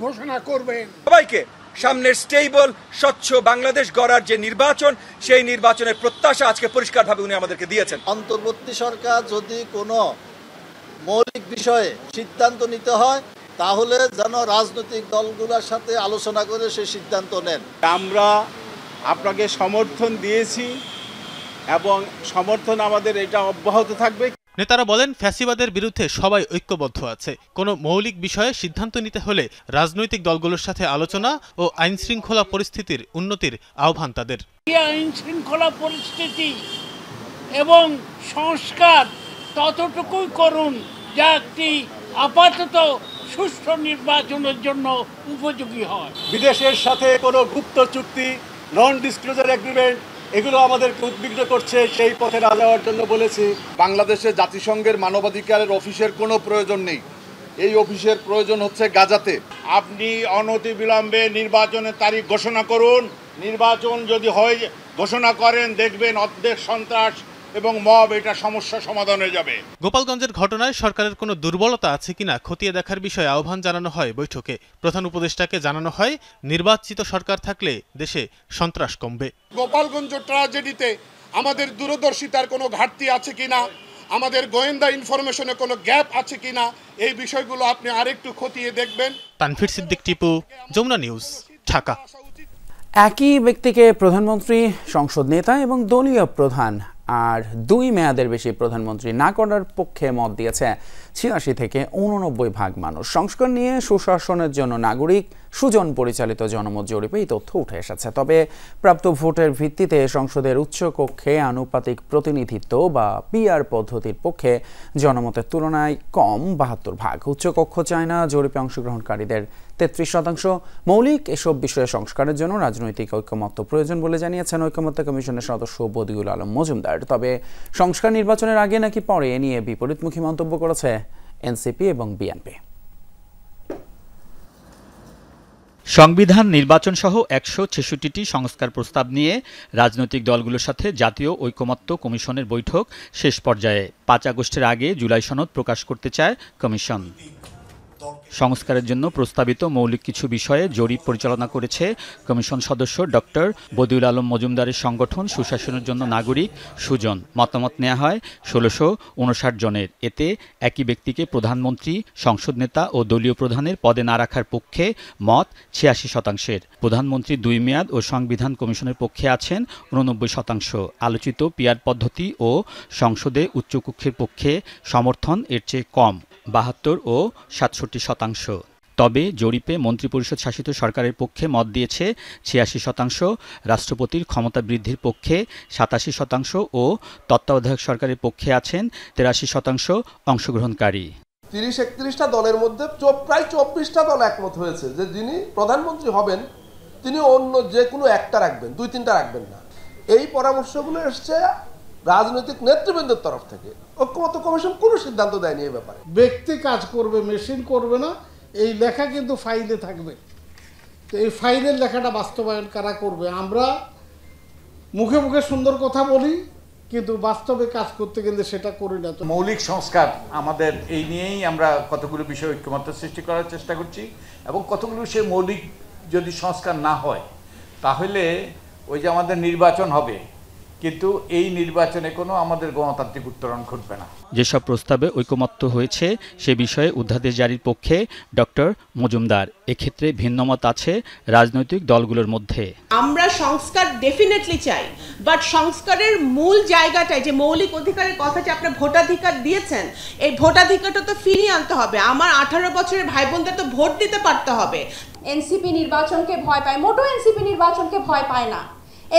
Speaker 9: ঘোষণা করবেন।
Speaker 27: সবাইকে সামনের স্টেবল স্বচ্ছ বাংলাদেশ গড়ার যে নির্বাচন, সেই নির্বাচনের প্রত্যাশা আজকে পরিষ্কারভাবে উনি আমাদেরকে দিয়েছেন।
Speaker 28: অন্তর্বর্তী সরকার যদি কোনো মৌলিক বিষয়ে সিদ্ধান্ত নিতে হয়, তাহলে যেন রাজনৈতিক দলগুলোর সাথে আলোচনা করে সেই সিদ্ধান্ত নেন।
Speaker 29: আমরা আপনাকে সমর্থন দিয়েছি এবং সমর্থন আমাদের এটা অব্যাহত থাকবে।
Speaker 11: নেতারা বলেন, ফ্যাসিবাদের বিরুদ্ধে সবাই ঐক্যবদ্ধ আছে। কোনো মৌলিক বিষয়ে সিদ্ধান্ত নিতে হলে রাজনৈতিক দলগুলোর সাথে আলোচনা ও আইন শৃঙ্খলা পরিস্থিতির উন্নতির আহ্বান তাদের।
Speaker 9: আইন শৃঙ্খলা পরিস্থিতি
Speaker 6: এবং সংস্কার ততটুকুই করুন যা একটি আপাতত সুষ্ঠু নির্বাচনের জন্য উপযোগী হয়।
Speaker 7: বিদেশের সাথে কোনো গুপ্ত চুক্তি, নন ডিসক্লোজার এগ্রিমেন্ট, এগুলো আমাদেরকে উদ্বিগ্ন করছে। সেই পথে না যাওয়ার জন্য বলেছি।
Speaker 8: বাংলাদেশে জাতিসংঘের মানবাধিকারের অফিসের কোনো প্রয়োজন নেই, এই অফিসের প্রয়োজন হচ্ছে গাজাতে।
Speaker 22: আপনি অনতিবিলম্বে নির্বাচনের তারিখ ঘোষণা করুন। নির্বাচন যদি হয় ঘোষণা করেন, দেখবেন অর্ধেক সন্ত্রাস এবং মব এটা সমস্যা সমাধান হয়ে যাবে।
Speaker 11: গোপালগঞ্জের ঘটনায় সরকারের কোনো দুর্বলতা আছে কিনা খতিয়ে দেখার বিষয়ে আহ্বান জানানো হয় বৈঠকে। প্রধান উপদেষ্টাকে জানানো হয়, নির্বাচিত সরকার থাকলে দেশে সন্ত্রাস কমবে।
Speaker 22: গোপালগঞ্জ ট্র্যাজেডিতে আমাদের দূরদর্শিতার কোনো ঘাটতি আছে কিনা, আমাদের গোয়েন্দা ইনফরমেশনে কোনো গ্যাপ আছে কিনা, এই বিষয়গুলো আপনি আরেকটু খতিয়ে দেখবেন।
Speaker 11: তানভীর সিদ্দিক টিপু, যমুনা নিউজ, ঢাকা।
Speaker 1: একই ব্যক্তিকে প্রধানমন্ত্রী, সংসদ নেতা এবং দলীয় প্রধান আর 2 মেয়াদের বেশি প্রধানমন্ত্রী না করার পক্ষে মত দিয়েছে 86 থেকে 89% মানুষ। সংস্কার নিয়ে সুশাসনের জন্য নাগরিক সুজন পরিচালিত জনমত জরিপে এই তথ্য উঠে এসেছে। তবে প্রাপ্ত ভোটের ভিত্তিতে সংসদের উচ্চ কক্ষে আনুপাতিক প্রতিনিধিত্ব বা পিআর পদ্ধতির পক্ষে জনমতের তুলনায় কম 72%। উচ্চ কক্ষ চায় না জরিপে অংশগ্রহণকারীদের 33%। মৌলিক এসব বিষয়ে সংস্কারের জন্য রাজনৈতিক ঐকমত্য প্রয়োজন বলে জানিয়েছেন ঐকমত্য কমিশনের সদস্য বদিউল আলম মজুমদার। তবে সংস্কার নির্বাচনের আগে নাকি পরে এ নিয়ে বিপরীতমুখী মন্তব্য করেছে এনসিপি এবং বিএনপি।
Speaker 13: সংবিধান নির্বাচন সহ 166টি সংস্কার প্রস্তাব নিয়ে রাজনৈতিক দলগুলোর সাথে জাতীয় ঐকমত্য কমিশনের বৈঠক শেষ পর্যায়ে। 5 আগস্টের আগে জুলাই সনদ প্রকাশ করতে চায় কমিশন। সংস্কারের জন্য প্রস্তাবিত মৌলিক কিছু বিষয়ে জরিপ পরিচালনা করেছে কমিশন সদস্য ডক্টর বদিউল আলম মজুমদারের সংগঠন সুশাসনের জন্য নাগরিক সুজন। মতামত নেওয়া হয় 1659 জনের। এতে একই ব্যক্তিকে প্রধানমন্ত্রী, সংসদ নেতা ও দলীয় প্রধানের পদে না রাখার পক্ষে মত 86%। প্রধানমন্ত্রী 2 মেয়াদ ও সংবিধান কমিশনের পক্ষে আছেন 89%। আলোচিত পিআর পদ্ধতি ও সংসদে উচ্চকক্ষের পক্ষে সমর্থন এর চেয়ে কম 72 ও 67%। তবে জরিপে মন্ত্রিপরিষদ শাসিত সরকারের পক্ষে মত দিয়েছে 86%, রাষ্ট্রপতির ক্ষমতা বৃদ্ধির পক্ষে 87% ও তত্ত্বাবধায়ক সরকারের পক্ষে আছেন 83% অংশগ্রহণকারী।
Speaker 14: 30-31টা দলের মধ্যে প্রায় 24টা দল একমত হয়েছে যে যিনি প্রধানমন্ত্রী হবেন তিনি অন্য যে কোনো একটা রাখবেন, 2-3টা রাখবেন না। এই পরামর্শগুলো এসছে রাজনৈতিক নেতৃবৃন্দের তরফ থেকে। ঐকমত্য কমিশন কোনো সিদ্ধান্ত দেয়নি এই ব্যাপারে।
Speaker 9: ব্যক্তি কাজ করবে, মেশিন করবে না, এই লেখা কিন্তু ফাইলে থাকবে। তো এই ফাইলের লেখাটা বাস্তবায়ন কারা করবে? আমরা মুখে মুখে সুন্দর কথা বলি, কিন্তু বাস্তবে কাজ করতে গেলে সেটা করি না।
Speaker 15: মৌলিক সংস্কার আমাদের এই নিয়েই আমরা কতগুলো বিষয় ঐক্যমত্য সৃষ্টি করার চেষ্টা করছি, এবং কতগুলো সে মৌলিক যদি সংস্কার না হয় তাহলে ওই যে আমাদের নির্বাচন হবে, কিন্তু এই নির্বাচনে কোনো আমাদের গণতান্ত্রিক উত্তরণ ঘটবে না।
Speaker 13: যেসব প্রস্তাবে ঐকমত্য হয়েছে সে বিষয়ে অধ্যাদেশ জারির পক্ষে ডক্টর মজুমদার। এক্ষেত্রে ভিন্নমত আছে রাজনৈতিক দলগুলোর মধ্যে।
Speaker 16: আমরা সংস্কার ডেফিনেটলি চাই, বাট সংস্কারের মূল জায়গাটায় যে মৌলিক অধিকারের কথা যে আপনারা ভোটাধিকার দিয়েছেন, এই ভোটাধিকারটা তো ফিরিয়ে আনতে হবে। আমার 18 বছরের ভাই বোনদের তো ভোট দিতে পারতে হবে।
Speaker 17: এনসিপি নির্বাচনকে ভয় পায়, মোটো এনসিপি নির্বাচনকে ভয় পায় না।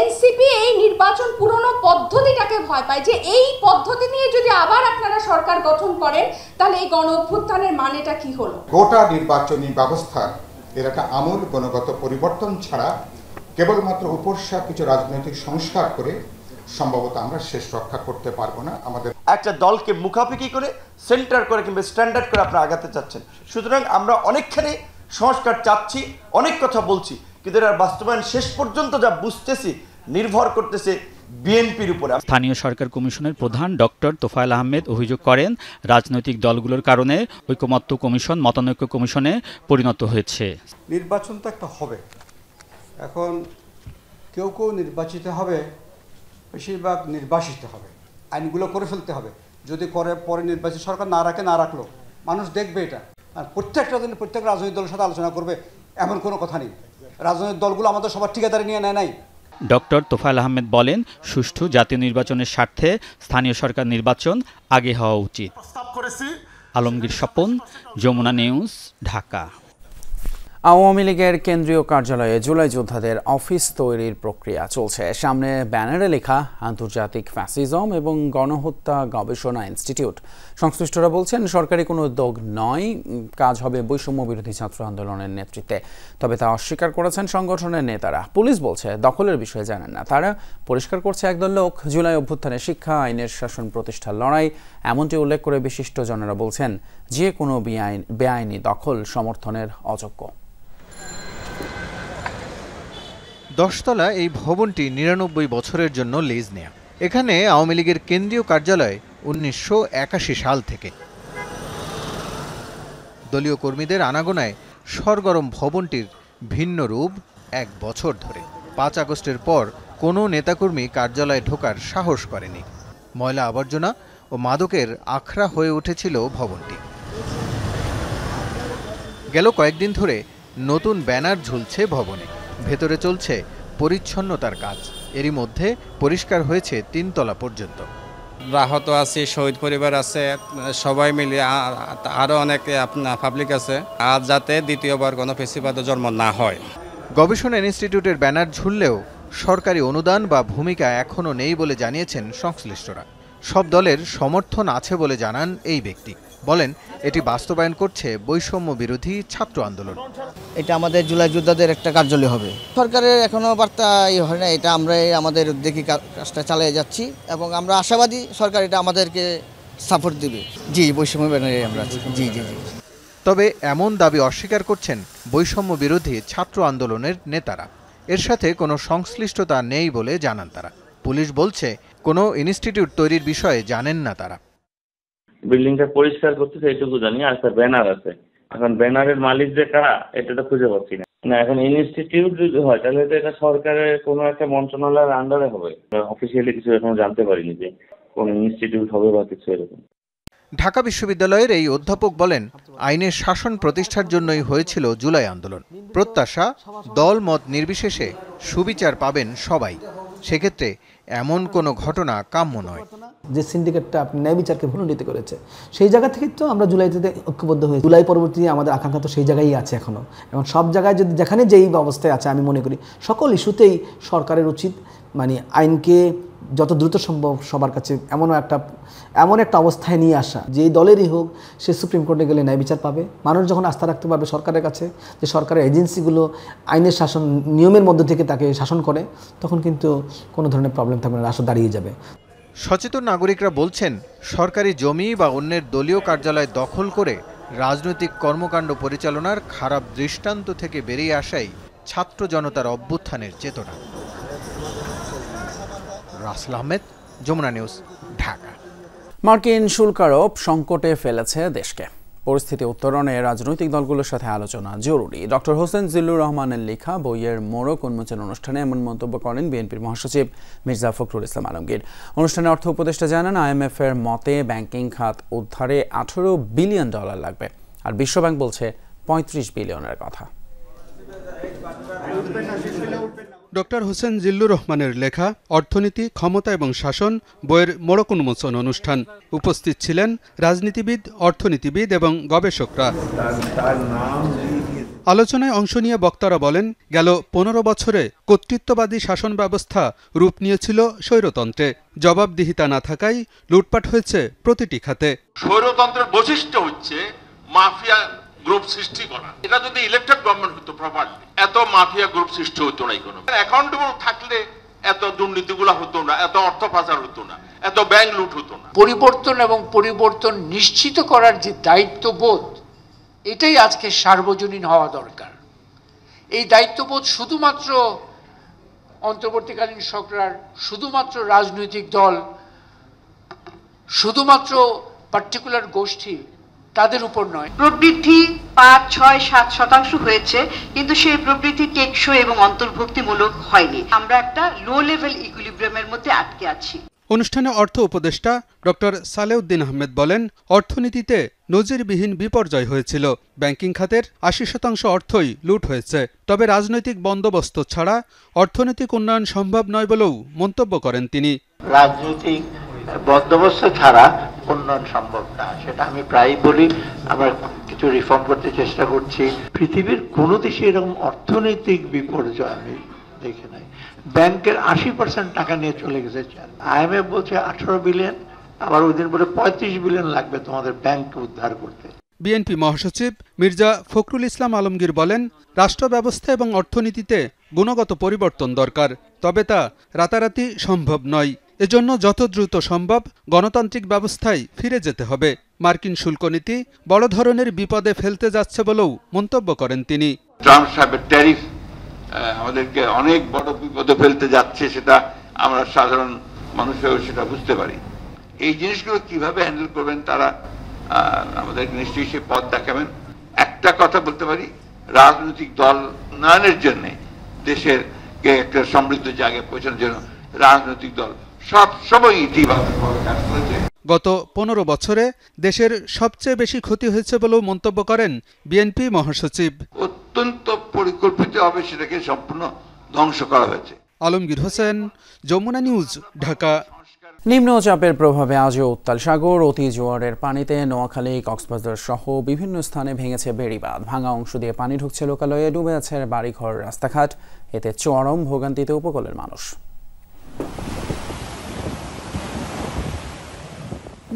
Speaker 17: এনসিপি এই নির্বাচন পুরনো পদ্ধতিটাকে ভয় পায়, যে এই পদ্ধতি নিয়ে যদি আবার আপনারা সরকার গঠন করেন তাহলে এই গণ অভ্যুত্থানের মানেটা কি হলো?
Speaker 18: গোটা নির্বাচনী ব্যবস্থার এর একটা আমূল গুণগত পরিবর্তন ছাড়া কেবলমাত্র উপস্যা কিছু রাজনৈতিক সংস্কার করে সম্ভবত আমরা শেষ রক্ষা করতে পারবো না। আমাদের
Speaker 28: একটা দলকে মুখাপেক্ষি করে, সেন্টার করে কিংবা স্ট্যান্ডার্ড করে আপনারা আগাতে চাচ্ছেন। সুতরাং আমরা অনেকখানি সংস্কার চাচ্ছি, অনেক কথা বলছি, কিন্তু এর বাস্তবায়ন শেষ পর্যন্ত যা বুঝতেছি নির্ভর করতেছে বিএনপির উপরে।
Speaker 13: স্থানীয় সরকার কমিশনের প্রধান ডক্টর তোফায়েল আহমেদ অভিযোগ করেন, রাজনৈতিক দলগুলোর কারণে ঐকমত্য কমিশন মতানৈক্য কমিশনে পরিণত হয়েছে।
Speaker 30: নির্বাচন তো একটা হবে, এখন কেউ কেউ নির্বাচিত হবে, বেশিরভাগ নির্বাসিত হবে, আইনগুলো করে ফেলতে হবে। যদি করে পরে নির্বাচিত সরকার না রাখলো মানুষ দেখবে এটা, আর প্রত্যেক রাজনৈতিক দলের সাথে আলোচনা করবে এমন কোনো কথা নেই। রাজনৈতিক দলগুলো আমাদের সবার ঠিকাদারি নিয়ে নেয় নাই।
Speaker 13: ডক্টর তোফায়েল আহমেদ বলেন, সুষ্ঠু জাতীয় নির্বাচনের স্বার্থে স্থানীয় সরকার নির্বাচন আগে হওয়া উচিত। আলমগীর স্বপন, যমুনা নিউজ, ঢাকা।
Speaker 1: আওয়ামী লীগের কেন্দ্রীয় কার্যালয়ে জুলাই যোদ্ধাদের অফিস তৈরির প্রক্রিয়া চলছে। সামনে ব্যানারে লেখা আন্তর্জাতিক ফ্যাসিজম এবং গণহত্যা গবেষণা ইনস্টিটিউট। সংশ্লিষ্টরা বলছেন সরকারি কোনো উদ্যোগ নয়, কাজ হবে বৈষম্য বিরোধী ছাত্র আন্দোলনের নেতৃত্বে। তবে তা অস্বীকার করেছেন সংগঠনের নেতারা। পুলিশ বলছে দখলের বিষয়ে জানেন না তারা, পরিষ্কার করছে একদল লোক জুলাই অভ্যুত্থানে শিক্ষা, আইনের শাসন প্রতিষ্ঠার লড়াই, এমনটি উল্লেখ করে বিশিষ্টজনেরা বলছেন যে কোনো বেআইনি দখল সমর্থনের অযোগ্য।
Speaker 2: 10 তলা এই ভবনটি 99 বছরের জন্য লিজ নেয়া। এখানে আওয়ামী লীগের কেন্দ্রীয় কার্যালয় 1981 সাল থেকে। দলীয় কর্মীদের আনাগোনায় সরগরম ভবনটির ভিন্ন রূপ 1 বছর ধরে। 5 আগস্টের পর কোনো নেতাকর্মী কার্যালয়ে ঢোকার সাহস করেনি। ময়লা আবর্জনা ও মাদকের আখড়া হয়ে উঠেছিল ভবনটি। গেল কয়েকদিন ধরে নতুন ব্যানার ঝুলছে ভবনে। ভেতরে চলছে পরিচ্ছন্নতার কাজ। এরই মধ্যে পরিষ্কার হয়েছে 3 তলা পর্যন্ত।
Speaker 3: রাহত আছে, শহীদ পরিবার আছে, সবাই মিলে আরও অনেক পাবলিক আছে, আর যাতে দ্বিতীয়বার কোনো ফেসিবাদের জন্ম না হয়।
Speaker 2: গবেষণা ইনস্টিটিউটের ব্যানার ঝুললেও সরকারি অনুদান বা ভূমিকা এখনও নেই বলে জানিয়েছেন সংশ্লিষ্টরা। সব দলের সমর্থন আছে বলে জানান এই ব্যক্তি। বলেন এটি বাস্তবায়ন করছে বৈষম্য বিরোধী ছাত্র আন্দোলন।
Speaker 4: এটা আমাদের জুলাই যোদ্ধাদের একটা কার্যালয় হবে। সরকারের এখনো বার্তা হয় না, এটা আমরা আমাদের দেখি কাজটা চালিয়ে যাচ্ছি এবং আমরা আশাবাদী সরকার এটা আমাদেরকে সাপোর্ট দিবে। জি, বৈষম্য ব্যানারে আমরা জি জি জি।
Speaker 2: তবে এমন দাবি অস্বীকার করছেন বৈষম্য বিরোধী ছাত্র আন্দোলনের নেতারা। এর সাথে কোনো সংশ্লিষ্টতা নেই বলে জানান তারা। পুলিশ বলছে কোনো ইনস্টিটিউট তৈরির বিষয়ে জানেন না তারা।
Speaker 5: বিল্ডিংটা পরিষ্কার করতেছে এইটুকু জানি, আর একটা ব্যানার আছে। এখন ব্যানারের মালিক যে কারা এটা তো খুঁজে পাচ্ছি না। এখন ইনস্টিটিউট যদি হয় তাহলে তো এটা সরকারের কোনো একটা মন্ত্রণালয়ের আন্ডারে হবে। অফিসিয়ালি কিছু এখনো জানতে পারিনি যে কোন ইনস্টিটিউট হবে বা কিছু এরকম।
Speaker 2: ঢাকা বিশ্ববিদ্যালয়ের এই অধ্যাপক বলেন আইনের শাসন প্রতিষ্ঠার জন্যই হয়েছিল জুলাই আন্দোলন। প্রত্যাশা দল মত নির্বিশেষে সুবিচার পাবেন সবাই। সেক্ষেত্রে এমন কোনো ঘটনা কাম্য নয়।
Speaker 12: যে সিন্ডিকেটটা ন্যায় বিচারকে ভুলণ্ডিত করেছে সেই জায়গা থেকে তো আমরা জুলাইতে ঐক্যবদ্ধ হয়েছি। জুলাই পরবর্তী আমাদের আকাঙ্ক্ষা তো সেই জায়গায়ই আছে এখনো। এবং সব জায়গায় যদি যেখানে যেই অবস্থায় আছে আমি মনে করি সকল ইস্যুতেই সরকারের উচিত আইনকে যত দ্রুত সম্ভব সবার কাছে এমন একটা অবস্থায় নিয়ে আসা, যেই দলেরই হোক সে সুপ্রিম কোর্টে গেলে ন্যায় বিচার পাবে। মানুষ যখন আস্থা রাখতে পারবে সরকারের কাছে যে সরকারের এজেন্সিগুলো আইনের শাসন নিয়মের মধ্য থেকে তাকে শাসন করে, তখন কিন্তু কোনো ধরনের প্রবলেম থাকবে না, রাষ্ট্র দাঁড়িয়ে যাবে।
Speaker 2: সচেতন নাগরিকরা বলছেন সরকারি জমি বা অন্যের দলীয় কার্যালয় দখল করে রাজনৈতিক কর্মকাণ্ড পরিচালনার খারাপ দৃষ্টান্ত থেকে বেরিয়ে আসাই ছাত্র জনতার অভ্যুত্থানের চেতনা। রাসেল আহমেদ, যমুনা নিউজ, ঢাকা।
Speaker 1: মার্কিন শুল্ক আরোপ সংকটে ফেলেছে দেশকে। পরিস্থিতি উত্তরণে রাজনৈতিক দলগুলোর সাথে আলোচনা জরুরি। ডক্টর হোসেন জিল্লুর রহমানের লেখা বইয়ের মোড়ক উন্মোচন অনুষ্ঠানে এমন মন্তব্য করেন বিএনপির মহাসচিব মির্জা ফখরুল ইসলাম আলমগীর। অনুষ্ঠানে অর্থ উপদেষ্টা জানান IMF এর মতে ব্যাংকিং খাত উদ্ধারে $18 বিলিয়ন লাগবে, আর বিশ্বব্যাংক বলছে 35 বিলিয়নের কথা।
Speaker 19: ডক্টর হোসেন জিল্লুর রহমানের লেখা অর্থনীতি, ক্ষমতা এবং শাসন বইয়ের মোড়ক উন্মোচন অনুষ্ঠান। উপস্থিত ছিলেন রাজনীতিবিদ, অর্থনীতিবিদ এবং গবেষকরা। আলোচনায় অংশ নিয়ে বক্তারা বলেন গেল 15 বছরে কর্তৃত্ববাদী শাসন ব্যবস্থা রূপ নিয়েছিল স্বৈরতন্ত্রে। জবাবদিহিতা না থাকায় লুটপাট হয়েছে প্রতিটি খাতে।
Speaker 22: স্বৈরতন্ত্রের বৈশিষ্ট্য হচ্ছে মাফিয়া গ্রুপ সৃষ্টি করা। এটা যদি ইলেকটেড গভর্নমেন্ট হতো প্রপারলি, এত মাফিয়া গ্রুপ সৃষ্টি হতো না। কোনো অ্যাকাউন্টেবল থাকলে এত দুর্নীতিগুলো হতো না, এত অর্থ পাচার হতো না, এত ব্যাংক লুট হতো না।
Speaker 6: পরিবর্তন এবং পরিবর্তন নিশ্চিত করার যে দায়িত্ববোধ, এটাই আজকে সার্বজনীন হওয়া দরকার। এই দায়িত্ববোধ শুধুমাত্র অন্তর্বর্তীকালীন সরকার, শুধুমাত্র রাজনৈতিক দল, শুধুমাত্র পার্টিকুলার গোষ্ঠী তাদের উপর নয়।
Speaker 20: প্রবৃদ্ধি 5, 6, 7% হয়েছে, কিন্তু সেই প্রবৃদ্ধি টেকসই এবং অন্তর্ভুক্তিমূলক হয়নি। আমরা একটা লো লেভেল ইকুইলিব্রিয়ামের মধ্যে আটকে আছি।
Speaker 19: অনুষ্ঠানে অর্থ উপদেষ্টা ডক্টর সালেউদ্দিন আহমেদ বলেন অর্থনীতিতে নজিরবিহীন বিপর্যয় হয়েছিল। ব্যাংকিং খাতের 80% অর্থই লুট হয়েছে। তবে রাজনৈতিক বন্দোবস্ত ছাড়া অর্থনৈতিক উন্নয়ন সম্ভব নয় বলেও মন্তব্য করেন তিনি।
Speaker 21: রাজনৈতিক
Speaker 7: বন্দোবস্ত ছাড়া উন্নয়ন সম্ভব না, সেটা আমি প্রায়ই বলি। আমরা কিছু রিফর্ম করতে চেষ্টা করছি। পৃথিবীর কোনো দেশে এরকম অর্থনৈতিক বিপর্যয় আমি দেখে নাই। ব্যাংকের 80% টাকা নিয়ে চলে গেছে। IMF বলছে 18 বিলিয়ন, আবার ওই দিন বলে 35 বিলিয়ন লাগবে তোমাদের ব্যাংককে উদ্ধার করতে।
Speaker 19: বিএনপি মহাসচিব মির্জা ফখরুল ইসলাম আলমগীর বলেন, রাষ্ট্র ব্যবস্থা এবং অর্থনীতিতে গুণগত পরিবর্তন দরকার, তবে তা রাতারাতি সম্ভব নয়। এজন্য যত দ্রুত সম্ভব গণতান্ত্রিক ব্যবস্থায় ফিরে যেতে হবে। মার্কিন শুল্ক নীতি বড় ধরনের বিপদে ফেলতে যাচ্ছে বলেও মন্তব্য করেন তিনি।
Speaker 22: ট্রাম্প সাহেবের ট্যারিফ আমাদেরকে অনেক বড় বিপদে ফেলতে যাচ্ছে, সেটা আমরা সাধারণ মানুষেও সেটা বুঝতে পারি। এই জিনিসগুলো কিভাবে হ্যান্ডেল করবেন তারা আমাদের নিশ্চয়ই সে পথ দেখাবেন। একটা কথা বলতে পারি, রাজনৈতিক দল উন্নয়নের জন্য দেশের একটা সমৃদ্ধ জায়গায় পৌঁছানোর জন্য রাজনৈতিক দল সব সময় ইতিবাচকভাবে কাজ করেছে।
Speaker 19: গত 15 বছরে দেশের সবচেয়ে বেশি ক্ষতি হয়েছে বলেও মন্তব্য করেন বিএনপি মহাসচিব।
Speaker 22: অত্যন্ত পরিকল্পিতভাবে সেটাকে সম্পূর্ণ ধ্বংস করা হয়েছে।
Speaker 19: আলমগীর হোসেন, যমুনা নিউজ, ঢাকা।
Speaker 1: নিম্নচাপের প্রভাবে আজও উত্তাল সাগর। অতি জোয়ারের পানিতে নোয়াখালী, কক্সবাজার সহ বিভিন্ন স্থানে ভেঙেছে বেড়িবাঁধ। ভাঙা অংশ দিয়ে পানি ঢুকছে লোকালয়ে, ডুবে আছে বাড়িঘর, রাস্তাঘাট। এতে চরম ভোগান্তিতে উপকূলের মানুষ।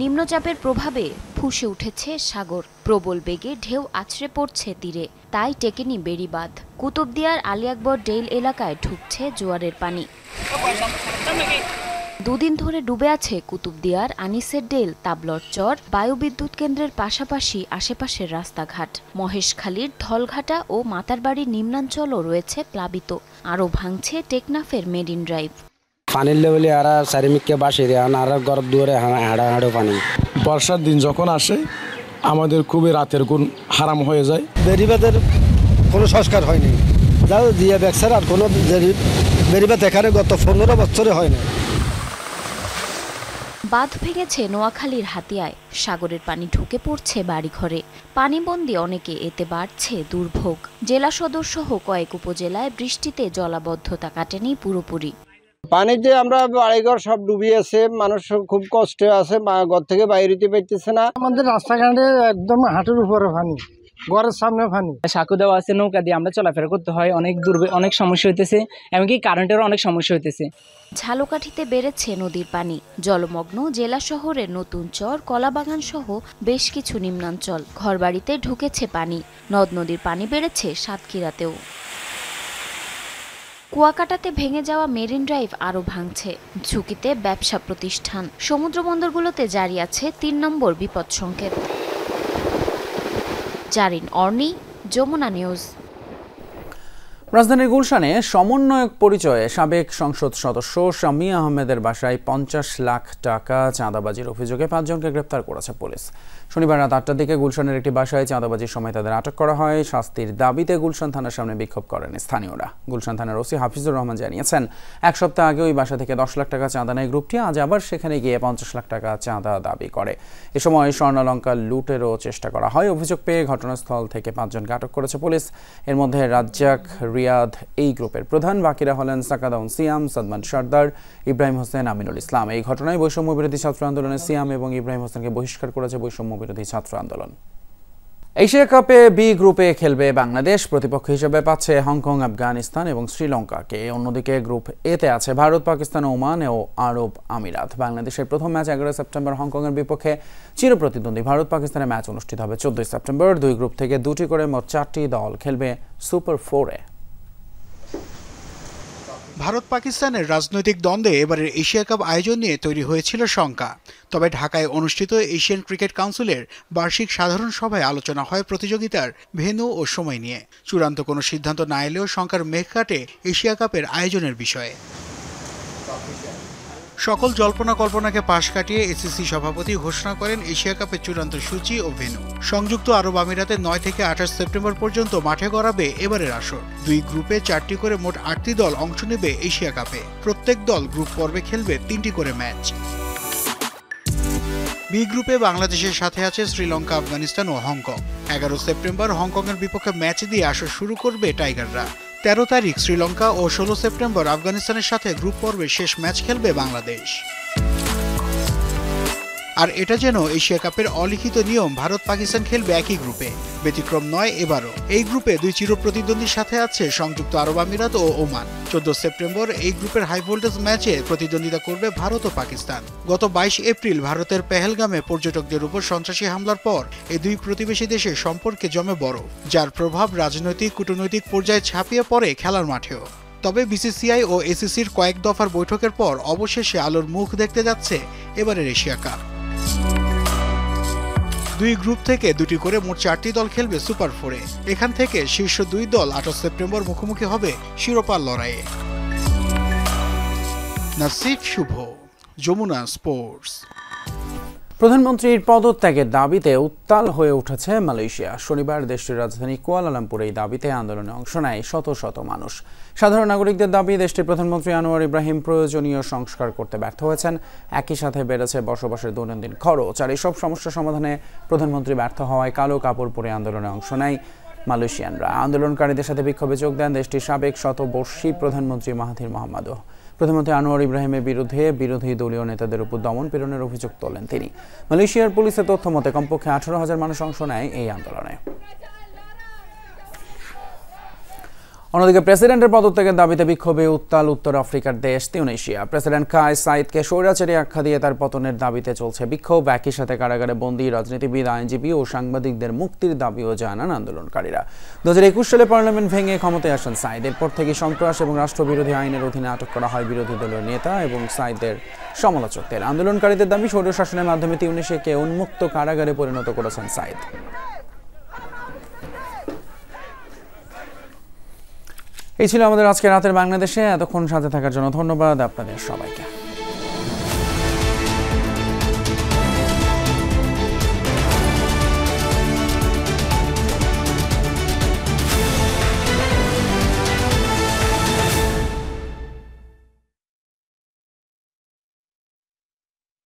Speaker 8: নিম্নচাপের প্রভাবে ফুঁসে উঠেছে সাগর। প্রবল বেগে ঢেউ আছড়ে পড়ছে তীরে, তাই টেকেনি বেড়িবাঁধ। কুতুবদিয়ার আলী আকবর ডেইল এলাকায় ঢুকছে জোয়ারের পানি। দুদিন ধরে ডুবে আছে কুতুবদিয়ার আনিসের ডেল, তাবলর চর, বায়ুবিদ্যুৎ কেন্দ্রের পাশাপাশি আশেপাশের রাস্তাঘাট। মহেশখালীর ধলঘাটা ও মাতারবাড়ির নিম্নাঞ্চলও রয়েছে প্লাবিত। আরও ভাঙছে টেকনাফের মেরিন ড্রাইভ।
Speaker 10: পানির লেভেলে আরা চারিমিককে বাসে দেয়, আর ঘর দুয়ারে হাঁড়া হাঁড়ো পানি।
Speaker 21: বর্ষার দিন যখন আসে আমাদের খুবই রাতের গুণ হারাম হয়ে যায়।
Speaker 10: বেড়িবাঁধের কোনো সংস্কার হয়নি, যাও দিয়ে দেখছেন, আর কোনো বেড়িবাঁধ এখানে গত 15 বছরে হয় না।
Speaker 8: বাঁধ ভেঙেছে নোয়াখালীর হাতিয়ায়। সাগরের পানি ঢুকে পড়ছে বাড়িঘরে। পানিবন্দী অনেকে, এতে বাড়ছে দুর্ভোগ। জেলা সদর সহ কয়েক উপজেলায় বৃষ্টিতে জলাবদ্ধতা কাটেনি পুরোপুরি।
Speaker 10: পানিতে আমরা বাড়িঘর সব ডুবিয়েছে, মানুষ খুব কষ্টে আছে, ঘর থেকে বাইরে দিতে পারতেছে না।
Speaker 23: আমাদের রাস্তাঘাটে একদম হাঁটুর উপরে পানি, ঘরের সামনে পানি।
Speaker 24: সাঁকো দেওয়া আছে, নৌকা দিয়ে আমরা চলাফেরা করতে হয়, অনেক সমস্যা হইতেছে, এমনকি কারেন্টেরও অনেক সমস্যা হইতেছে।
Speaker 8: ঝালকাঠিতে বেড়েছে নদীর পানি। জলমগ্ন জেলা শহরের নতুন চর, কলাবাগান সহ বেশ কিছু নিম্নাঞ্চল। ঘরবাড়িতে ঢুকেছে পানি। নদ নদীর পানি বেড়েছে সাতক্ষীরাতেও। কুয়াকাটাতে ভেঙে যাওয়া মেরিন ড্রাইভ আরও ভাঙছে। ঝুঁকিতে ব্যবসা প্রতিষ্ঠান। সমুদ্র বন্দরগুলোতে জারি আছে 3 নম্বর বিপদ সংকেত। জারিন অর্নি, যমুনা নিউজ।
Speaker 1: রাজধানীর গুলশানে সমন্বয়ক পরিচয়ে সাবেক সংসদ সদস্য শামী আহমেদের বাসায় 50 লাখ টাকা চাঁদাবাজির অভিযোগে 5 জনকে গ্রেপ্তার করেছে পুলিশ। শনিবার রাত 8টার দিকে গুলশানের একটি বাসায় চাঁদাবাজির সময় তাদের আটক করা হয়। শাস্তির দাবিতে গুলশান থানার সামনে বিক্ষোভ করেন স্থানীয়রা। গুলশান থানার ওসি হাফিজুর রহমান জানিয়েছেন, 1 সপ্তাহ আগে ওই বাসা থেকে 10 লাখ টাকা চাঁদা নেয় গ্রুপটি। আজ আবার সেখানে গিয়ে 50 লাখ টাকা চাঁদা দাবি করে। এ সময় স্বর্ণালঙ্কার লুটেরও চেষ্টা করা হয়। অভিযোগ পেয়ে ঘটনাস্থল থেকে 5 জনকে আটক করেছে পুলিশ। এর মধ্যে রাজ্জাক, রিয়াদ এই গ্রুপের প্রধান। বাকিরা হলেন সাকাদাউন সিয়াম, সাদমান সর্দার, ইব্রাহিম হোসেন, আমিনুল ইসলাম। এই ঘটনায় বৈষম্য বিরোধী ছাত্র আন্দোলনের সিয়াম এবং ইব্রাহিম হোসেনকে বহিষ্কার করেছে বৈষম্য বিরোধী ছাত্র আন্দোলন। এশিয়া কাপে বি গ্রুপে খেলবে বাংলাদেশ। প্রতিপক্ষ হিসেবে পাচ্ছে হংকং, আফগানিস্তান এবং শ্রীলঙ্কাকে। অন্যদিকে গ্রুপ এতে আছে ভারত, পাকিস্তান, ওমান ও আরব আমিরাত। বাংলাদেশের প্রথম ম্যাচ 11 সেপ্টেম্বর হংকংয়ের বিপক্ষে। চিরপ্রতিদ্বন্দ্বী ভারত পাকিস্তানের ম্যাচ অনুষ্ঠিত হবে 14 সেপ্টেম্বর। 2 গ্রুপ থেকে 2টি করে মোট 4টি দল খেলবে সুপার 4-এ।
Speaker 25: ভারত পাকিস্তানের রাজনৈতিক দ্বন্দ্বে এবারের এশিয়া কাপ আয়োজন নিয়ে তৈরি হয়েছিল শঙ্কা। তবে ঢাকায় অনুষ্ঠিত এশিয়ান ক্রিকেট কাউন্সিলের বার্ষিক সাধারণ সভায় আলোচনা হয় প্রতিযোগিতার ভেন্যু ও সময় নিয়ে। চূড়ান্ত কোনো সিদ্ধান্ত না এলেও শঙ্কার মেঘ কাটে এশিয়া কাপের আয়োজনের বিষয়ে। সকল জল্পনা কল্পনাকে পাশ কাটিয়ে এসিসি সভাপতি ঘোষণা করেন এশিয়া কাপের চূড়ান্ত সূচি ও ভেন্যু। সংযুক্ত আরব আমিরাতে 9 থেকে 28 সেপ্টেম্বর পর্যন্ত মাঠে গড়াবে এবারের আসর। 2 গ্রুপে 4টি করে মোট 8টি দল অংশ নেবে এশিয়া কাপে। প্রত্যেক দল গ্রুপ পর্বে খেলবে 3টি করে ম্যাচ। বি গ্রুপে বাংলাদেশের সাথে আছে শ্রীলঙ্কা, আফগানিস্তান ও হংকং। 11 সেপ্টেম্বর হংকংয়ের বিপক্ষে ম্যাচ দিয়ে আসর শুরু করবে টাইগাররা। 13 তারিখ শ্রীলঙ্কা ও 16 সেপ্টেম্বর আফগানিস্তানের সাথে গ্রুপ পর্বের শেষ ম্যাচ খেলবে বাংলাদেশ। আর এটা যেন এশিয়া কাপের অলিখিত নিয়ম, ভারত পাকিস্তান খেলবে একই গ্রুপে, ব্যতিক্রম নয় এবারও। এই গ্রুপে দুই চিরপ্রতিদ্বন্দ্বীর সাথে আছে সংযুক্ত আরব আমিরাত ও ওমান। 14 সেপ্টেম্বর এই গ্রুপের হাই ভোল্টেজ ম্যাচে প্রতিদ্বন্দ্বিতা করবে ভারত ও পাকিস্তান। গত 22 এপ্রিল ভারতের পেহেলগামে পর্যটকদের উপর সন্ত্রাসী হামলার পর এই দুই প্রতিবেশী দেশের সম্পর্কে জমে বরফ, যার প্রভাব রাজনৈতিক কূটনৈতিক পর্যায়ে ছাপিয়ে পড়ে খেলার মাঠেও। তবে বিসিসিআই ও এসিসির কয়েক দফার বৈঠকের পর অবশেষে আলোর মুখ দেখতে যাচ্ছে এবারের এশিয়া কাপ। দুই গ্রুপ থেকে দুটি করে মোট 4টি দল খেলবে সুপার 4-এ। এখান থেকে শীর্ষ 2 দল 28 সেপ্টেম্বর মুখোমুখি হবে শিরোপার লড়াইয়ে। নাসিফ শুভ, যমুনা স্পোর্টস।
Speaker 1: প্রধানমন্ত্রীর পদত্যাগের দাবিতে উত্তাল হয়ে উঠেছে মালয়েশিয়া। শনিবার দেশটির রাজধানী কুয়ালালামপুরে এই দাবিতে আন্দোলনে অংশ নেয় শত শত মানুষ। সাধারণ নাগরিকদের দাবি, দেশটির প্রধানমন্ত্রী আনোয়ার ইব্রাহিম প্রয়োজনীয় সংস্কার করতে ব্যর্থ হয়েছেন। একই সাথে বেড়েছে বসবাসের দৈনন্দিন খরচ। আর এসব সমস্যা সমাধানে প্রধানমন্ত্রী ব্যর্থ হওয়ায় কালো কাপড় পরে আন্দোলনে অংশ নেয় মালয়েশিয়ানরা। আন্দোলনকারীদের সাথে বিক্ষোভে যোগ দেন দেশটির সাবেক শতবর্ষী প্রধানমন্ত্রী মাহাথির মোহাম্মদও। প্রধানমন্ত্রী আনোয়ার ইব্রাহিমের বিরুদ্ধে বিরোধী দলীয় নেতাদের উপর দমন পীড়নের অভিযোগ তোলেন তিনি। মালয়েশিয়ার পুলিশের তথ্য মতে কমপক্ষে 18,000 মানুষ অংশ নেয় এই আন্দোলনে। অন্যদিকে প্রেসিডেন্টের পদত্যাগের দাবিতে বিক্ষোভে উত্তাল উত্তর আফ্রিকার দেশ তিউনিসিয়া। প্রেসিডেন্ট কায়েস সাইদকে স্বৈরাচারী আখ্যা দিয়ে তার পতনের দাবিতে চলছে বিক্ষোভ। একই সাথে কারাগারে বন্দী রাজনীতিবিদ, আইনজীবী ও সাংবাদিকদের মুক্তির দাবিও জানান আন্দোলনকারীরা। 2021 সালে পার্লামেন্ট ভেঙে ক্ষমতায় আসেন সাইদ। এরপর থেকে সন্ত্রাস এবং রাষ্ট্রবিরোধী আইনের অধীনে আটক করা হয় বিরোধী দলীয় নেতা এবং সাইদের সমালোচকদের। আন্দোলনকারীদের দাবি, স্বৈরশাসনের মাধ্যমে তিউনিসিয়াকে উন্মুক্ত কারাগারে পরিণত করেছেন সাইদ। এই ছিল আমাদের আজকে রাতের বাংলাদেশে। এতক্ষণ সাথে থাকার জন্য ধন্যবাদ আপনাদের সবাইকে।